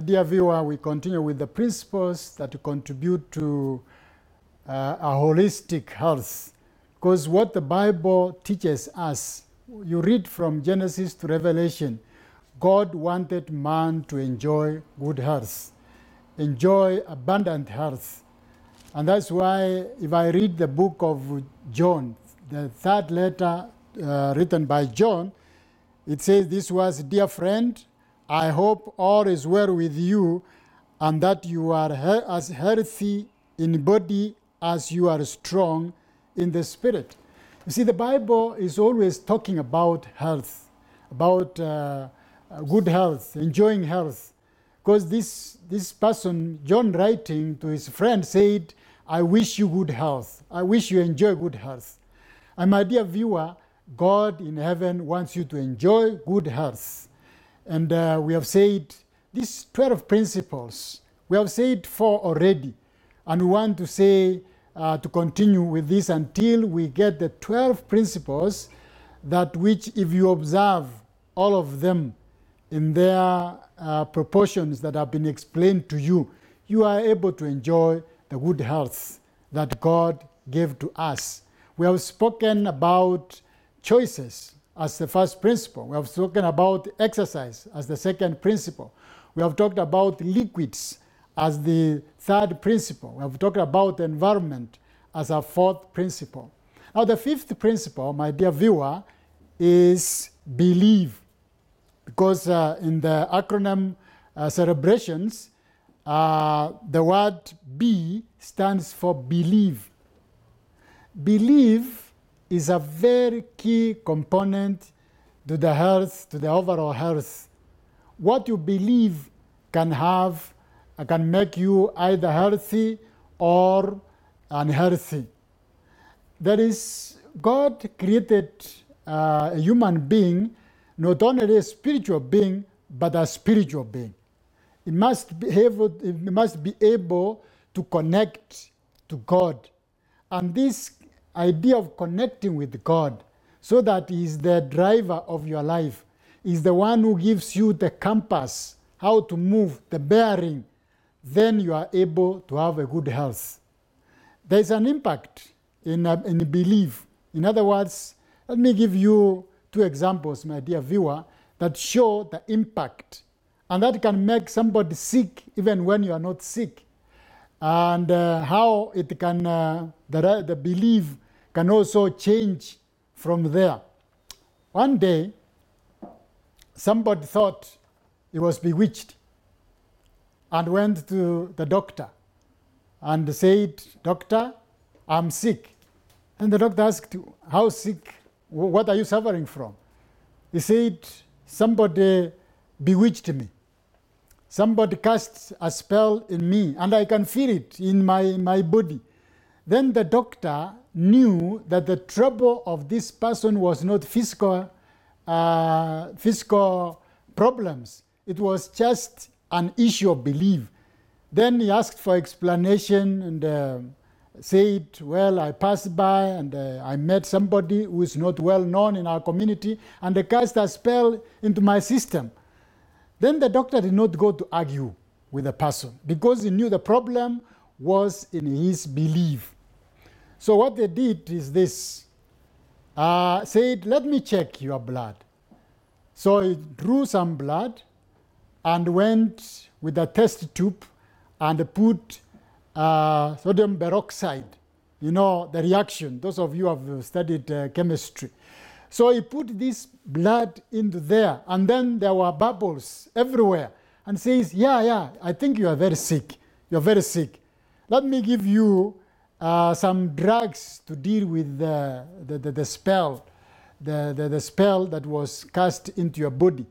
Dear viewer, we continue with the principles that contribute to a holistic health. Because what the Bible teaches us, you read from Genesis to Revelation, God wanted man to enjoy good health, enjoy abundant health. And that's why if I read the book of John, the third letter written by John, it says, "This was, dear friend, I hope all is well with you and that you are as healthy in body as you are strong in the spirit." You see, the Bible is always talking about health, about good health, enjoying health. Because this person, John writing to his friend, said, "I wish you good health. I wish you enjoy good health." And my dear viewer, God in heaven wants you to enjoy good health. And we have said these 12 principles. We have said 4 already. And we want to say, to continue with this until we get the 12 principles that which, if you observe all of them in their proportions that have been explained to you, you are able to enjoy the good health that God gave to us. We have spoken about choices as the first principle. We have spoken about exercise as the second principle. We have talked about liquids as the third principle. We have talked about environment as a fourth principle. Now the fifth principle, my dear viewer, is believe. Because in the acronym celebrations, the word B stands for believe. Believe is a very key component to the health, to the overall health. What you believe can make you either healthy or unhealthy. That is, God created a human being, not only a spiritual being, but a spiritual being. It must be able to connect to God. And this idea of connecting with God, so that He is the driver of your life, is the one who gives you the compass, how to move, the bearing, then you are able to have a good health. There is an impact in belief. In other words, let me give you 2 examples, my dear viewer, that show the impact. And that can make somebody sick even when you are not sick. And how it can, the belief can also change from there. One day, somebody thought he was bewitched and went to the doctor and said, "Doctor, I'm sick." And the doctor asked, "How sick? What are you suffering from?" He said, "Somebody bewitched me. Somebody cast a spell in me, and I can feel it in my body." Then the doctor knew that the trouble of this person was not physical problems. It was just an issue of belief. Then he asked for explanation and said, "Well, I passed by and I met somebody who is not well known in our community, and they cast a spell into my system." Then the doctor did not go to argue with the person because he knew the problem was in his belief. So what they did is this, said, "Let me check your blood." So he drew some blood and went with a test tube and put sodium peroxide, you know, the reaction. Those of you who have studied chemistry. So he put this blood into there, and then there were bubbles everywhere, and says, yeah, I think you are very sick. You're very sick. Let me give you some drugs to deal with the spell, the spell that was cast into your body.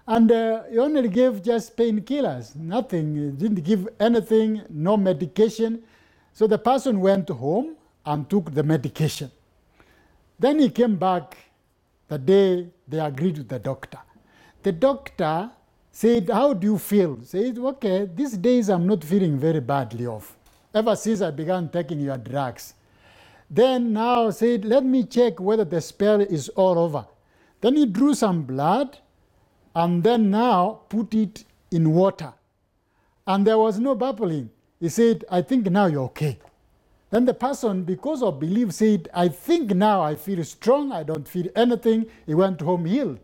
And he only gave just painkillers, nothing. He didn't give anything, no medication. So the person went home and took the medication. Then he came back the day they agreed with the doctor. The doctor said, how do you feel? Said, okay, these days I'm not feeling very badly off, ever since I began taking your drugs. Then now said, let me check whether the spell is all over. Then he drew some blood and then now put it in water. And there was no bubbling. He said, I think now you're okay. Then the person, because of belief, said, I think now I feel strong, I don't feel anything. He went home healed.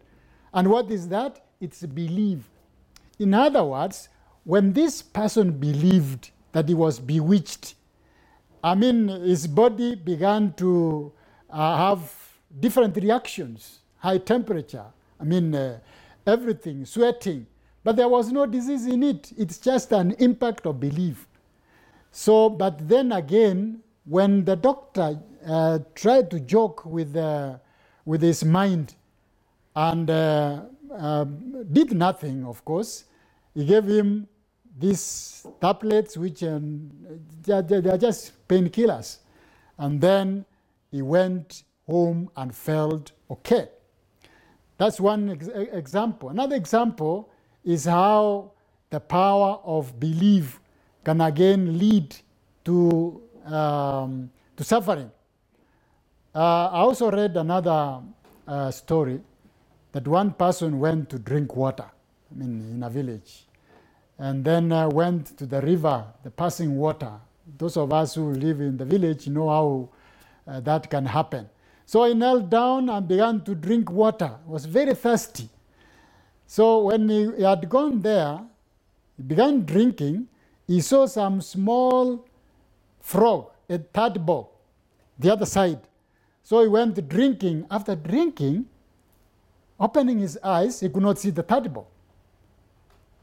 And what is that? It's belief. In other words, when this person believed that he was bewitched, his body began to have different reactions, high temperature, everything, sweating. But there was no disease in it. It's just an impact of belief. So, but then again, when the doctor tried to joke with his mind and did nothing, of course, he gave him these tablets, which they are just painkillers. And then he went home and felt okay. That's one example. Another example is how the power of belief can again lead to suffering. I also read another story that one person went to drink water, in a village, and then went to the river, the passing water. Those of us who live in the village know how that can happen. So he knelt down and began to drink water. He was very thirsty. So when he had gone there, he began drinking. He saw some small frog, a tadpole, the other side. So he went drinking. After drinking, opening his eyes, he could not see the tadpole.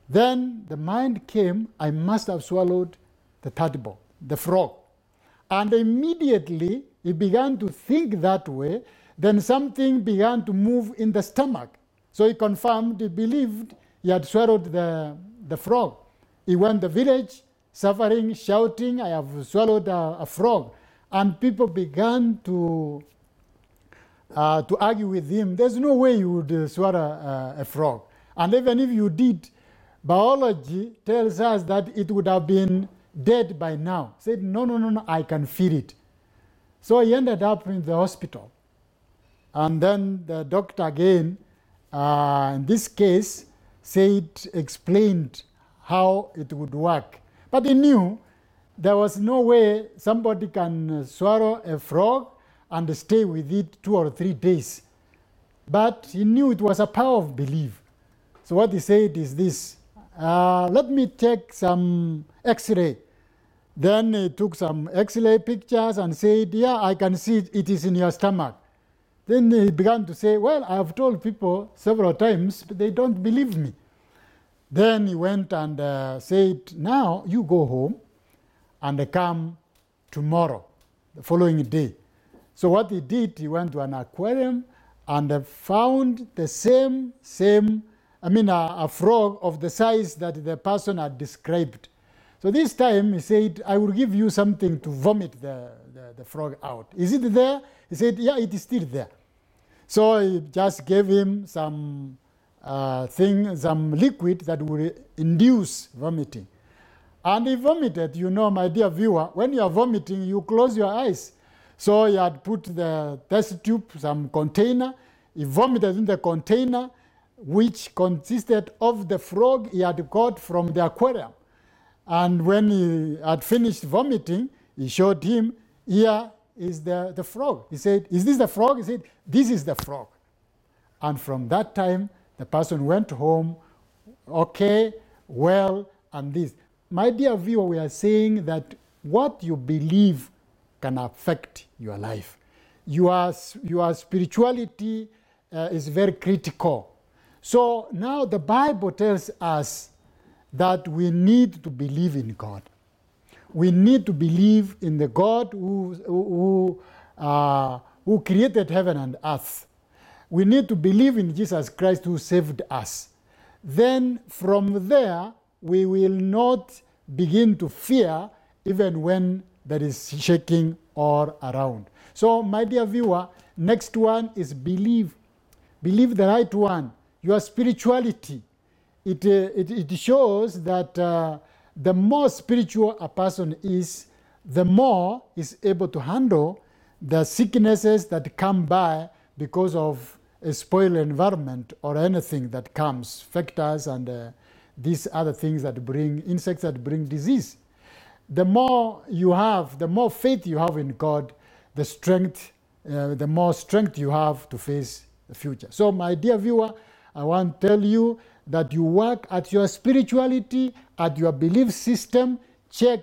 Then the mind came, I must have swallowed the tadpole, the frog. And immediately he began to think that way. Then something began to move in the stomach. So he confirmed, he believed he had swallowed the frog. He went to the village, suffering, shouting, I have swallowed a frog. And people began to argue with him. There's no way you would swallow a frog. And even if you did, biology tells us that it would have been dead by now. Said, no, I can feel it. So he ended up in the hospital. And then the doctor again, in this case, explained how it would work. But he knew there was no way somebody can swallow a frog and stay with it 2 or 3 days. But he knew it was a power of belief. So what he said is this, let me take some X-ray. Then he took some X-ray pictures and said, yeah, I can see it is in your stomach. Then he began to say, well, I have told people several times, but they don't believe me. Then he went and said, now you go home and come tomorrow, the following day. So what he did, he went to an aquarium and found the same a frog of the size that the person had described. So this time he said, I will give you something to vomit the frog out. Is it there? He said, yeah, it is still there. So he just gave him some liquid that would induce vomiting. And he vomited. You know, my dear viewer, when you are vomiting, you close your eyes. So he had put the test tube, some container. He vomited in the container, which consisted of the frog he had caught from the aquarium. And when he had finished vomiting, he showed him, here is the frog. He said, is this the frog? He said, this is the frog. And from that time, the person went home, okay, well, and this. My dear viewer, we are saying that what you believe can affect your life. Your spirituality is very critical. So now the Bible tells us that we need to believe in God. we need to believe in the God who created heaven and earth. We need to believe in Jesus Christ who saved us. Then from there, we will not begin to fear even when there is shaking all around. So, my dear viewer, next one is believe. Believe the right one, your spirituality. It shows that the more spiritual a person is, the more is able to handle the sicknesses that come by because of a spoiled environment or anything that comes, factors and these other things that bring, insects that bring disease. The more you have, the more faith you have in God, the more strength you have to face the future. So, my dear viewer, I want to tell you that you work at your spirituality, at your belief system. Check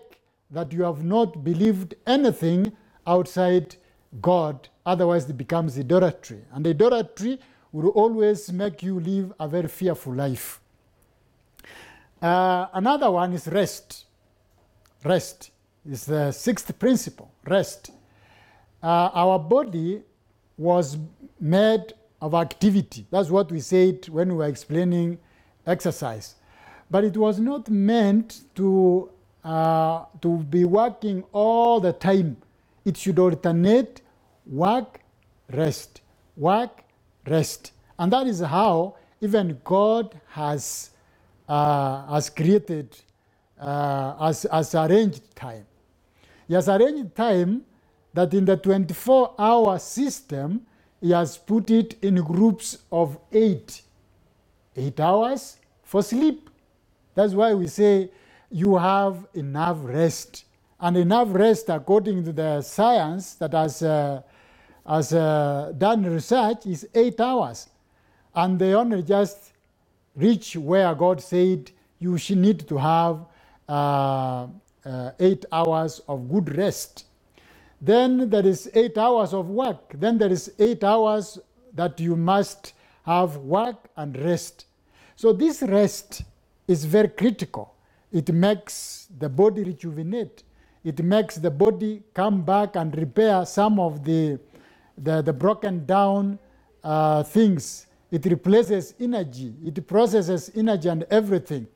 that you have not believed anything outside God, otherwise it becomes idolatry. And idolatry will always make you live a very fearful life. Another one is rest. Rest is the sixth principle, rest. Our body was made of activity. That's what we said when we were explaining exercise. But it was not meant to be working all the time. It should alternate work, rest, work, rest. And that is how even God has created, has arranged time. He has arranged time that in the 24-hour system, he has put it in groups of 8. 8 hours for sleep. That's why we say you have enough rest. And enough rest, according to the science that has done research, is 8 hours. And they only just reach where God said you should need to have 8 hours of good rest. Then there is 8 hours of work. Then there is 8 hours that you must have work and rest. So this rest is very critical. It makes the body rejuvenate. It makes the body come back and repair some of the broken down things. It replaces energy. It processes energy and everything.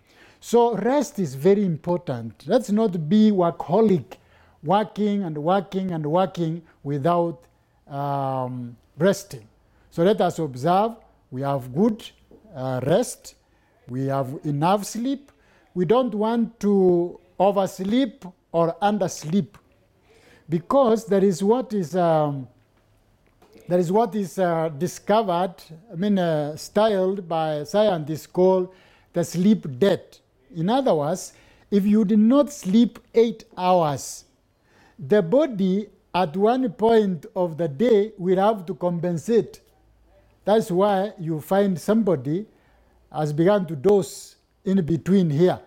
So rest is very important. Let's not be workaholic, working and working and working without resting. So let us observe we have good rest. We have enough sleep. We don't want to oversleep or undersleep, because there is what is discovered, styled by scientists called the sleep debt. In other words, if you did not sleep 8 hours, the body at one point of the day will have to compensate. That's why you find somebody has begun to doze in between here.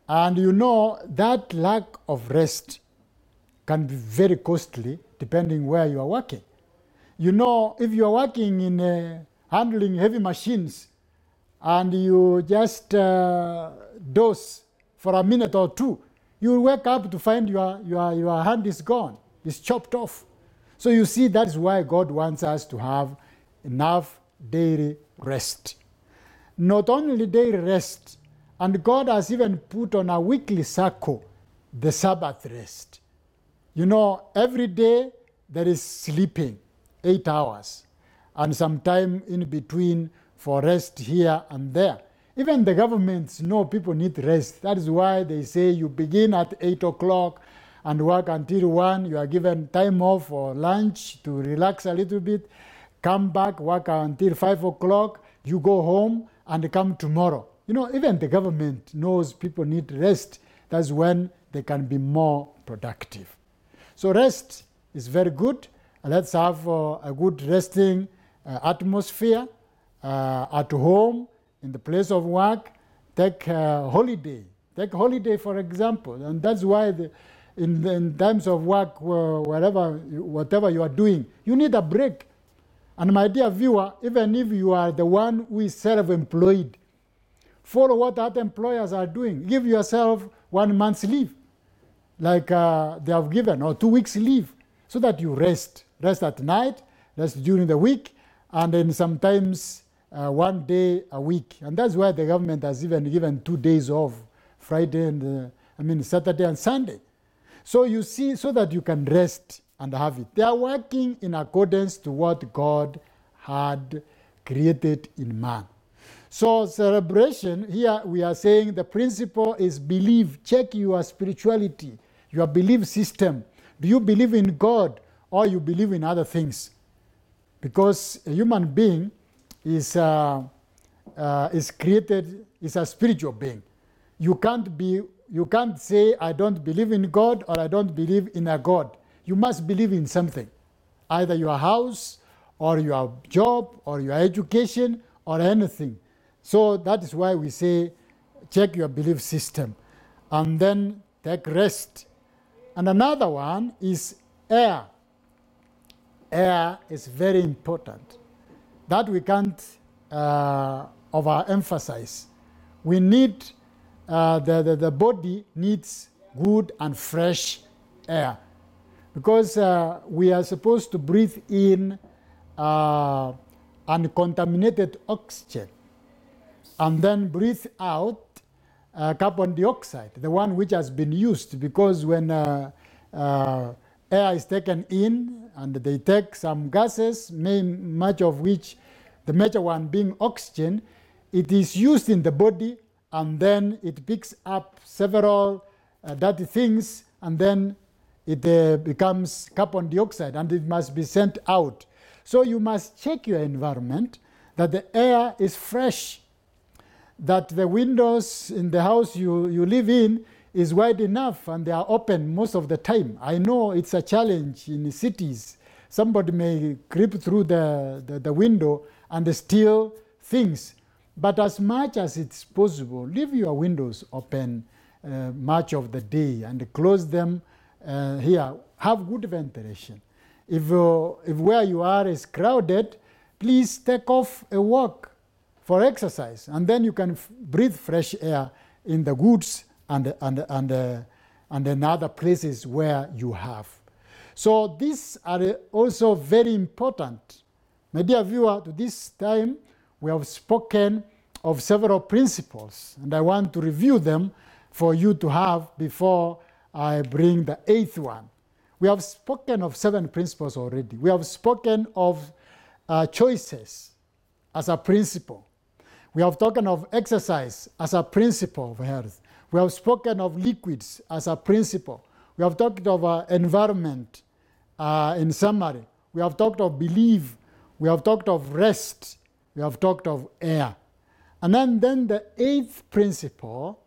And you know that lack of rest can be very costly depending where you are working. You know, if you are working in handling heavy machines and you just doze for a minute or two, you will wake up to find your hand is gone. It's chopped off. So you see, that's why God wants us to have enough daily rest. Not only daily rest, and God has even put on a weekly cycle the Sabbath rest. You know, every day there is sleeping, 8 hours, and some time in between for rest here and there. Even the governments know people need rest. That is why they say you begin at 8 o'clock and work until 1. You are given time off for lunch to relax a little bit. Come back, work until 5 o'clock. You go home and come tomorrow. You know, even the government knows people need rest. That's when they can be more productive. So rest is very good. Let's have a good resting atmosphere at home, in the place of work. Take holiday. Take holiday, for example. And that's why in times of work, whatever you are doing, you need a break. And my dear viewer, even if you are the one who is self-employed, follow what other employers are doing. Give yourself 1 month's leave. like they have given, or 2 weeks leave, so that you rest at night, rest during the week, and then sometimes 1 day a week. And that's why the government has even given 2 days off, Friday and Saturday and Sunday. So you see, so that you can rest and have it. They are working in accordance to what God had created in man. So celebration, here we are saying the principle is believe. Check your spirituality, your belief system. Do you believe in God or you believe in other things? Because a human being is created, is a spiritual being. You can't say, I don't believe in God or I don't believe in a God. You must believe in something, either your house or your job or your education or anything. So that is why we say, check your belief system and then take rest. And another one is air. Air is very important. That we can't overemphasize. We need, the body needs good and fresh air, because we are supposed to breathe in uncontaminated oxygen and then breathe out carbon dioxide, the one which has been used, because when air is taken in and they take some gases, much of which, the major one being oxygen, it is used in the body and then it picks up several dirty things and then it becomes carbon dioxide and it must be sent out. So you must check your environment, that the air is fresh, that the windows in the house you live in is wide enough and they are open most of the time. I know it's a challenge in cities. Somebody may creep through the window and steal things. But as much as it's possible, leave your windows open much of the day and close them here. Have good ventilation. If where you are is crowded, please take off a walk for exercise, and then you can breathe fresh air in the woods and in other places where you have. So these are also very important. My dear viewer, to this time we have spoken of several principles, and I want to review them for you to have before I bring the 8th one. We have spoken of 7 principles already. We have spoken of choices as a principle. We have spoken of exercise as a principle of health. We have spoken of liquids as a principle. We have talked of environment in summary. We have talked of belief. We have talked of rest. We have talked of air. And then the 8th principle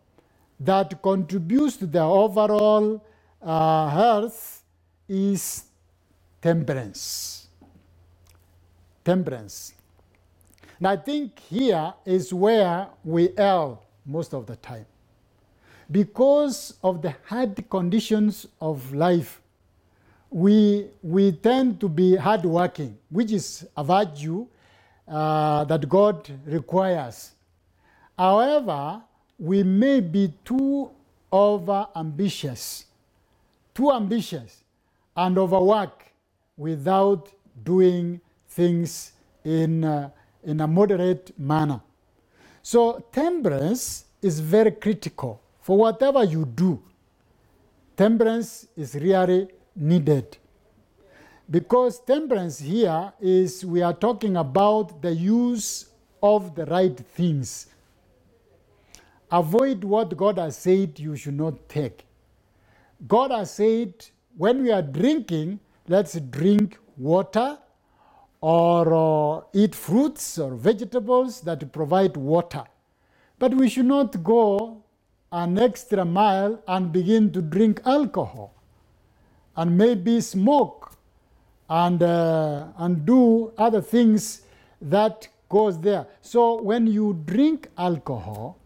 that contributes to the overall health is temperance. Temperance. And I think here is where we err most of the time. Because of the hard conditions of life, we tend to be hardworking, which is a virtue that God requires. However, we may be too ambitious and overwork without doing things in a moderate manner. So temperance is very critical. For whatever you do, temperance is really needed. Because temperance here is, we are talking about the use of the right things. Avoid what God has said you should not take. God has said, when we are drinking, let's drink water or eat fruits or vegetables that provide water. But we should not go an extra mile and begin to drink alcohol and maybe smoke and do other things that goes there. So when you drink alcohol,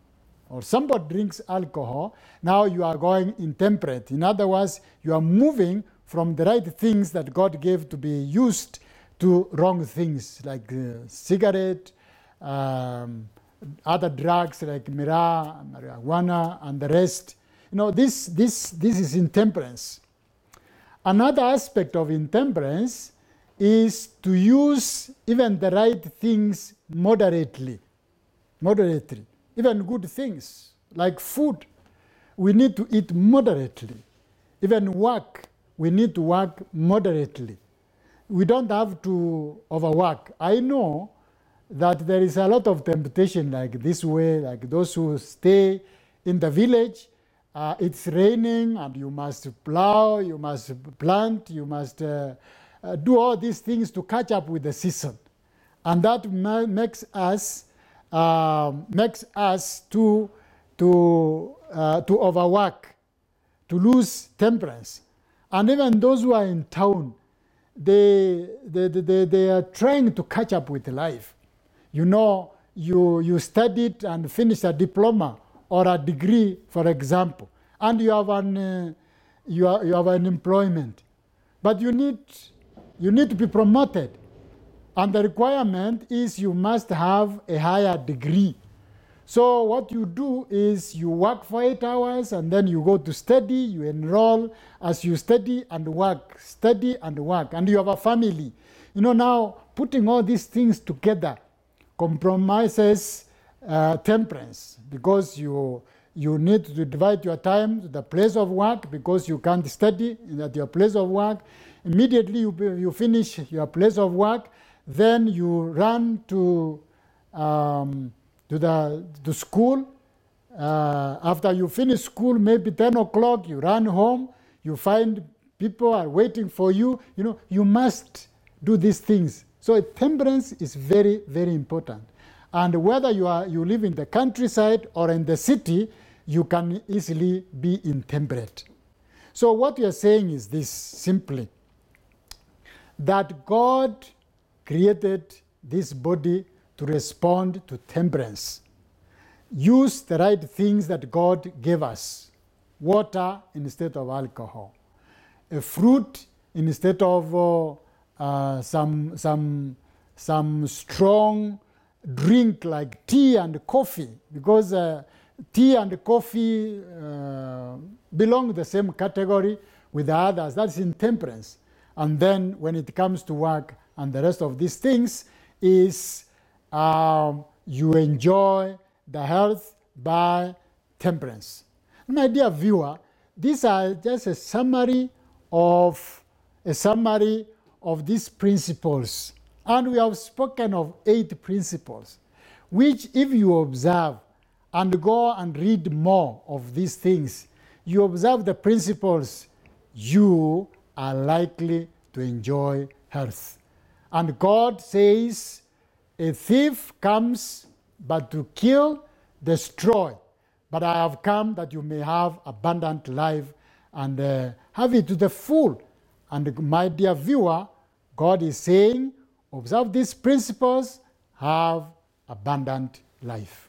or somebody drinks alcohol, now you are going intemperate. In other words, you are moving from the right things that God gave to be used to wrong things, like cigarette, other drugs like marijuana, and the rest. this is intemperance. Another aspect of intemperance is to use even the right things moderately. Even good things like food, we need to eat moderately. Even work, we need to work moderately. We don't have to overwork. I know that there is a lot of temptation like this way, like those who stay in the village. It's raining and you must plow, you must plant, you must do all these things to catch up with the season. And that makes us to overwork, to lose temperance. And even those who are in town, they are trying to catch up with life. You studied and finished a diploma or a degree, for example, and you have an employment, but you need to be promoted, and the requirement is you must have a higher degree. So what you do is you work for 8 hours and then you go to study, you enroll as you study and work, and you have a family. Now putting all these things together compromises temperance, because you need to divide your time to the place of work, because you can't study at your place of work. Immediately you finish your place of work, then you run to school. After you finish school, maybe 10 o'clock, you run home, you find people are waiting for you. You must do these things. So temperance is very, very important. And whether you live in the countryside or in the city, you can easily be intemperate. So what we are saying is this, simply, that God created this body to respond to temperance. Use the right things that God gave us. Water instead of alcohol. A fruit instead of some strong drink like tea and coffee, because tea and coffee belong the same category with the others. That's intemperance. And then when it comes to work and the rest of these things is you enjoy the health by temperance. My dear viewer, these are just a summary of these principles. And we have spoken of 8 principles, which if you observe and go and read more of these things, you observe the principles, you are likely to enjoy health. And God says, a thief comes but to kill, destroy. But I have come that you may have abundant life and have it to the full. And my dear viewer, God is saying, observe these principles, have abundant life.